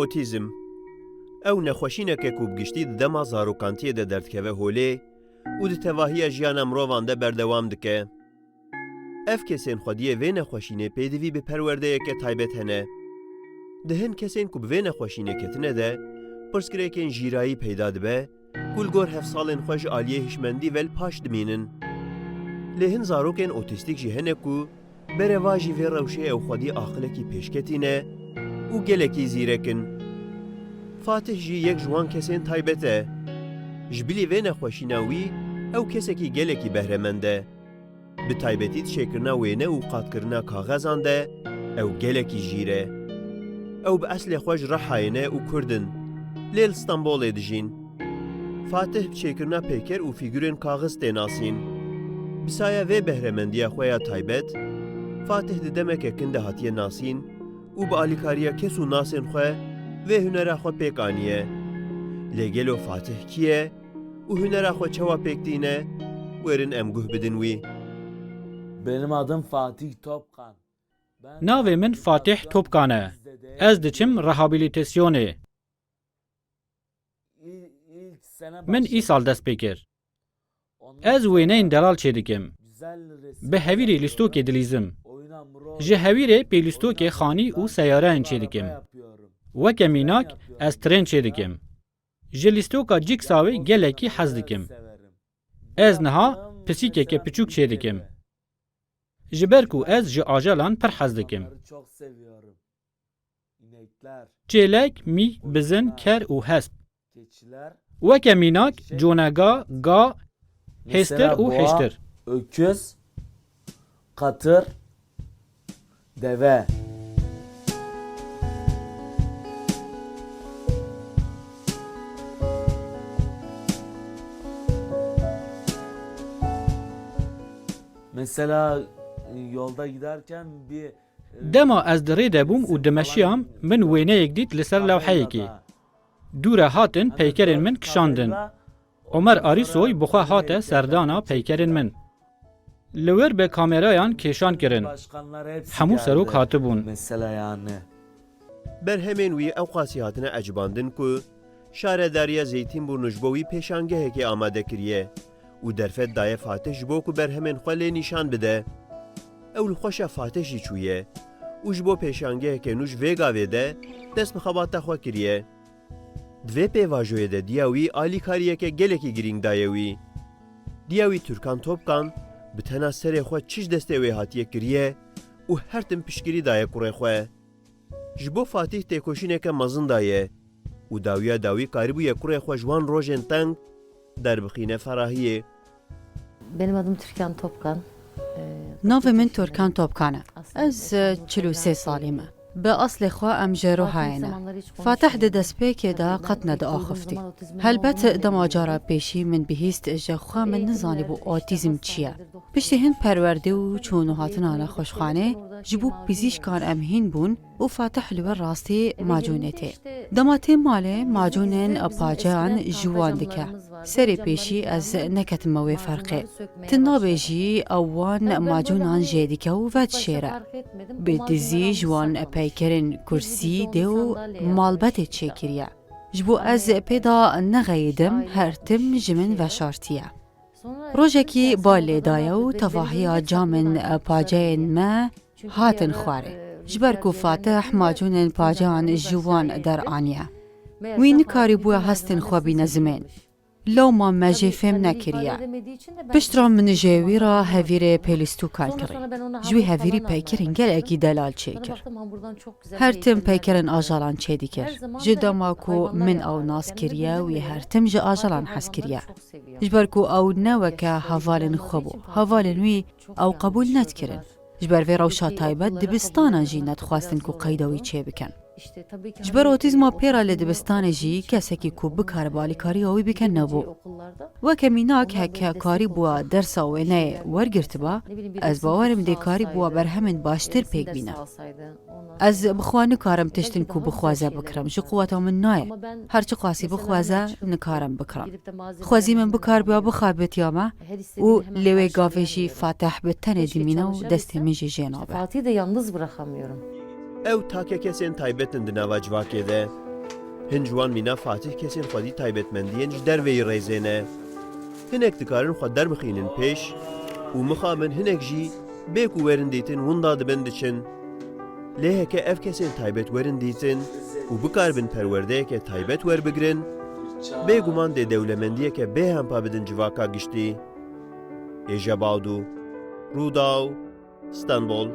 Otîzm ew nexweşînekek û giştî di dema zarokantiyê de derdkeve holê û di tevahiya jiyana mirovan de berdewam dike. Ev kesên xwediyê vê nexweşînê pêdivî bi perwerdeyeke taybet hene. Di hin kesên ku bi vê nexweşînê ketine de pirsgirêkên jîrayî peyda dibe ku li gor hevsalên xwe ji aliyê hişmendî vel paş dimînin. Lê hin zarokên otîstîk jî hene ku bereva jî vê rewşê ew xwedî aqilekî pêşketîne û gelekî zîrekin. Fatih jî yek ji wan kesên taybet e. Ji bilî vê nexweşîna wî ew kesekî gelekî behremend e. Bi taybetî dişêkirina wêne û qatkirina kaxezan de ew gelekî jîr e. Ew bi eslê xwe ji Rehayê ne û Kurd in. Lê li Stenbolê dijîn. Fatih çêkirina peyker û fîgürên kaxiz tê nasîn. Bi saya vê behremendiya xwe ya taybet, Fatih di demeke kin de hatiye nasîn û bi alîkariya kes û nasên xwe vê hunera xwe pêk aniye. Lê gelo Fatih kî ye û hunera xwe çawa pêk dîne, wêrin em guh bidin wî. Benim adım Fatih Topkan. Navê min Fatih Topkan e. Ez diçim rehabilitasyonê. Min îsal dest pê kir. Ez wêneyên delal çê dikim. Bi hevîrê lîstokê dilîzim. Ji hevîrê pêlîstokê xanî û seyareyên çê dikim. Weke mînak ez trên çê dikim. Ji lîstoka cîksawê gelekî hez dikim. Ez niha pisîkeke piçûk çê dikim. Ji ber ku ez ji ajalan pir hez dikim. Çêlek, mî, bizin, ker û hesp. Weke mînak conega, ga, hêstir û hêştir. Öküz, katır, deve. Mesela yolda giderken bir Dema ez di rê de bûm û dimeşiyam min wêneyek dît li ser lewheyekê. Dûre hatin peykerên min kişandin. Omer Arîsoy bi xwe hate serdana peykerên min. Li wir be kamerayan kêşan kirin. başkanlar hepsi Hemû geldi. serok hatibûn. Mesela yani. Berhemên wî ew qasî hatine ecbandin ku şaredariya Zeytînbûrn ji bo wî pêşangehekê amade kiriye û derfet daye Fatih ji bo ku berhemên xwe lê nîşan bide. Ew li xweşa Fatih jî çûye û ji bo pêşangehekê nû ji vê gavê de dest bi xebata xwe kiriye. Di vê pêvajoyê de diya wî alîkariyeke gelekî girîng daye wî. Diya wî Türkan Topkan bi tena serê xwe çiş destê wê hatiye kiriye û her tim piştgirî daye kurê xwe. Ji bo Fatih têkoşîneke mezin daye û dawiya dawî karîbûye kurê xwe ji wan rojên teng derbixîne ferahiyê. Benim adım Türkan Topkan. Navê min Türkan Topkan e. Ez 43 salî me. Bi aslê xwe em ji Rihayê ne. Fatih di destpêkê de qet nediaxivtî. Helbet dema cara pêşî min bihîst ji xwe min nizanîbû otîzm çi ye. Piştî hin perwerdê û çûnûhatina nexweşxanê ji bo pizîşkan em hîn bûn û Fatih li wir rastî macûnê tê. Dema tê malê macûnên paceyan ji wan dike. Serê pêşî ez neketime wê ferqê. Tu nabêjî ew wan macûnan jê dike û vedişêre. Bi dizî ji wan peykerên kursî dê û malbetê çêkiriye. Ji bo ez pêda nexeyidim her tim ji min veşartiye. Rojekî balê daye û tevahiya camên paceyên me hatin xwarê. Ji ber ku Fatih macûnên paceyan ji wan deraniye. Wî nikarîbûye hestên xwe bîne zimên. Lewma me jê fêm nekiriye. Piştra min jê wî ra hevîrê pêlîstûkan kirî. Ji wî hevîrî peykerên gelekî delal çêkir. Her tim peykerên ajalan çê dikir. Ji dema ku min ew nas kiriye wî her tim ji ajalan hez kiriye. Ji ber ku ew ne weke hevalên xwe bû. Hevalên wî ew qebûl nedkirin. Ji ber vê rewşa taybet dibistanan jî nedixwastin ku qeyda wî çê bikin. Ji ber otîzma pêra li dibistanê jî kesekî ku bikare bi alîkariya wî bike nebû. Weke mînak heke karî bûya dersa wêneyê wergirtiba, ez bawerim dê karî bûya berhemên baştir pêk bîne. Ez bi xwe nikarim tiştên ku bixwaze bikirim, ji quweta min naye. Her çi qasî bixwaze nikarim bikirim. Xwezî min bikar biya bixabitiya me û lê wê gavê jî Fatih bi tenê dîmîne û destê min jî jê nabe. Fatih'i de yalnız bırakamıyorum. Ew take kesên taybetin di nava civakê de Hin ji wan mîna Fatih kesên xwedî taybetmendiyên ji derveyî rêzêne. Hinek dikarin xwe derbixînin pêş û mixabin hinek jî bê ku werin dîtin winda dibin diçin. Lê heke ev kesên taybet werin dîtin û bikarbin perwerdeyeke taybet werbigirin, bêguman dê dewlemendiyeke bêhempa bidin civaka giştî. Êje Bawdû, Rûdaw, İstanbul.